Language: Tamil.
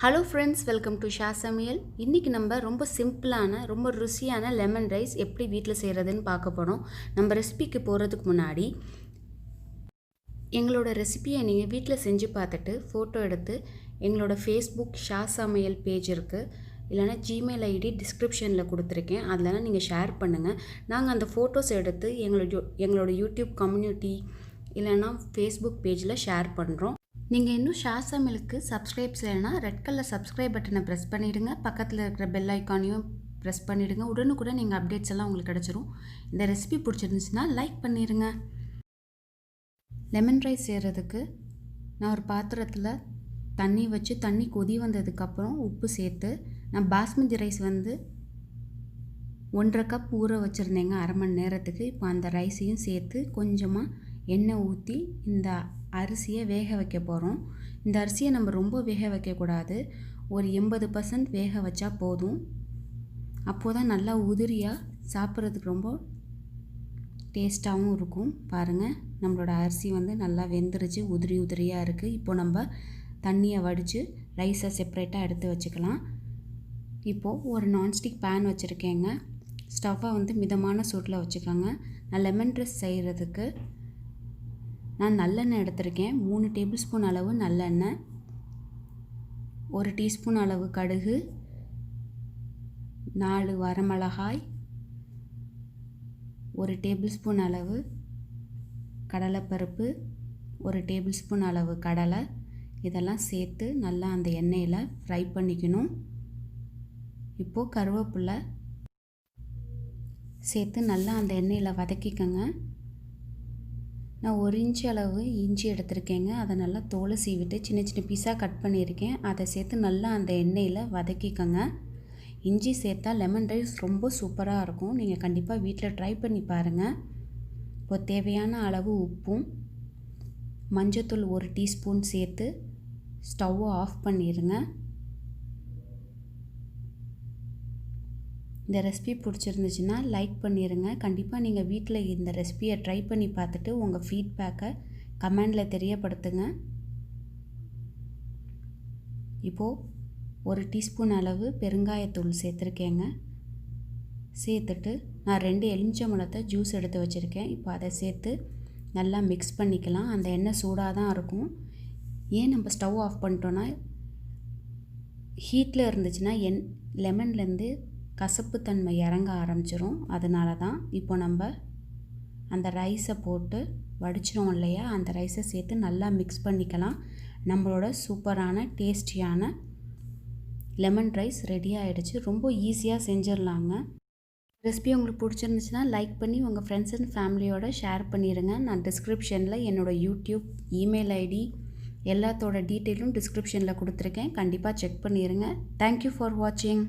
Hello friends, welcome to Shah சமையல். இன்றைக்கி நம்ம ரொம்ப சிம்பிளான ரொம்ப ருசியான லெமன் ரைஸ் எப்படி வீட்டில் செய்கிறதுன்னு பார்க்க போகிறோம். நம்ம ரெசிபிக்கு போகிறதுக்கு முன்னாடி எங்களோட ரெசிபியை நீங்கள் வீட்டில் செஞ்சு பார்த்துட்டு ஃபோட்டோ எடுத்து எங்களோட ஃபேஸ்புக் ஷா சமையல் பேஜ் இருக்குது, இல்லைனா ஜிமெயில் ஐடி டிஸ்கிரிப்ஷனில் கொடுத்துருக்கேன், அதிலலாம் நீங்கள் ஷேர் பண்ணுங்கள். நாங்கள் அந்த ஃபோட்டோஸ் எடுத்து எங்களோட யூடியூப் கம்யூனிட்டி இல்லைனா ஃபேஸ்புக் பேஜில் ஷேர் பண்ணுறோம். நீங்கள் இன்னும் ஷா சமையலுக்கு சப்ஸ்கிரைப் செய்யலைன்னா ரெட் கலர் சப்ஸ்கிரைப் பட்டனை ப்ரெஸ் பண்ணிவிடுங்க. பக்கத்தில் இருக்கிற பெல் ஐக்கானையும் ப்ரெஸ் பண்ணிவிடுங்க. உடனுக்குடன் நீங்கள் அப்டேட்ஸ் எல்லாம் உங்களுக்கு கிடச்சிரும். இந்த ரெசிபி பிடிச்சிருந்துச்சுன்னா லைக் பண்ணிடுங்க. லெமன் ரைஸ் செய்கிறதுக்கு நான் ஒரு பாத்திரத்தில் தண்ணி வச்சு தண்ணி கொதி வந்ததுக்கப்புறம் உப்பு சேர்த்து நான் பாஸ்மதி ரைஸ் 1.5 கப் ஊற வச்சுருந்தேங்க அரை மணி நேரத்துக்கு. இப்போ அந்த ரைஸையும் சேர்த்து கொஞ்சமாக எண்ணெய் ஊற்றி இந்த அரிசியை வேக வைக்க போகிறோம். இந்த அரிசியை நம்ம ரொம்ப வேக வைக்கக்கூடாது, ஒரு 80% வேக வச்சா போதும். அப்போது தான் நல்லா உதிரியாக சாப்பிட்றதுக்கு ரொம்ப டேஸ்ட்டாகவும் இருக்கும். பாருங்கள், நம்மளோட அரிசி நல்லா வெந்துருச்சு, உதிரியாக இருக்குது. இப்போ நம்ம தண்ணியை வடித்து ரைஸை செப்பரேட்டாக எடுத்து வச்சுக்கலாம். இப்போது ஒரு நான்ஸ்டிக் பேன் வச்சுருக்கேங்க. ஸ்டவ்வை மிதமான சூட்டில் வச்சுக்கோங்க. நான் லெமன் ரைஸ் செய்கிறதுக்கு நான் நல்லெண்ணெய் எடுத்திருக்கேன். 3 டேபிள் ஸ்பூன் அளவு நல்லெண்ணெய், 1 டீஸ்பூன் அளவு கடுகு, 4 வரமிளகாய், 1 டேபிள் ஸ்பூன் அளவு கடலைப்பருப்பு, 1 டேபிள் ஸ்பூன் அளவு கடலை, இதெல்லாம் சேர்த்து நல்லா அந்த எண்ணெயில் ஃப்ரை பண்ணிக்கணும். இப்போது கருவேப்பிலை சேர்த்து நல்லா அந்த எண்ணெயில் வதக்கிக்கங்க. நான் 1 இன்ச் அளவு இஞ்சி எடுத்திருக்கேங்க. அதை நல்லா தோலை சீவிட்டு சின்ன சின்ன பீஸாக கட் பண்ணியிருக்கேன். அதை சேர்த்து நல்லா அந்த எண்ணெயில் வதக்கிக்கங்க. இஞ்சி சேர்த்தா லெமன் ரைஸ் ரொம்ப சூப்பராக இருக்கும். நீங்கள் கண்டிப்பாக வீட்டில் ட்ரை பண்ணி பாருங்கள். இப்போ தேவையான அளவு உப்பும் மஞ்சத்தூள் 1 டீஸ்பூன் சேர்த்து ஸ்டவ்வை ஆஃப் பண்ணிடுங்க. இந்த ரெசிபி பிடிச்சிருந்துச்சுன்னா லைக் பண்ணிடுங்க. கண்டிப்பாக நீங்கள் வீட்டில் இந்த ரெசிபியை ட்ரை பண்ணி பார்த்துட்டு உங்கள் ஃபீட்பேக்கை கமெண்டில் தெரியப்படுத்துங்க. இப்போது 1 டீஸ்பூன் அளவு பெருங்காயத்தூள் சேர்த்துருக்கேங்க. சேர்த்துட்டு நான் 2 எலுமிச்சம்பழத்தை ஜூஸ் எடுத்து வச்சுருக்கேன். இப்போ அதை சேர்த்து நல்லா மிக்ஸ் பண்ணிக்கலாம். அந்த எண்ணெய் சூடாக தான் இருக்கும். ஏன் நம்ம ஸ்டவ் ஆஃப் பண்ணிட்டோன்னா, ஹீட்டில் இருந்துச்சுன்னா லெமன்லேருந்து கசப்புத்தன்மை இறங்க ஆரம்பிச்சிரும். அதனால தான். இப்போ நம்ம அந்த ரைஸை போட்டு வடிச்சிரும் இல்லையா, அந்த ரைஸை சேர்த்து நல்லா மிக்ஸ் பண்ணிக்கலாம். நம்மளோட சூப்பரான டேஸ்டியான லெமன் ரைஸ் ரெடி ஆகிடுச்சு. ரொம்ப ஈஸியாக செஞ்சிடலாங்க. ரெசிபி உங்களுக்கு பிடிச்சிருந்துச்சுன்னா லைக் பண்ணி உங்கள் ஃப்ரெண்ட்ஸ் அண்ட் ஃபேமிலியோட ஷேர் பண்ணிடுங்க. நான் டிஸ்கிரிப்ஷனில் என்னோடய யூடியூப் இமெயில் ஐடி எல்லாத்தோட டீட்டெயிலும் டிஸ்கிரிப்ஷனில் கொடுத்துருக்கேன். கண்டிப்பாக செக் பண்ணிடுங்க. தேங்க்யூ ஃபார் வாட்சிங்.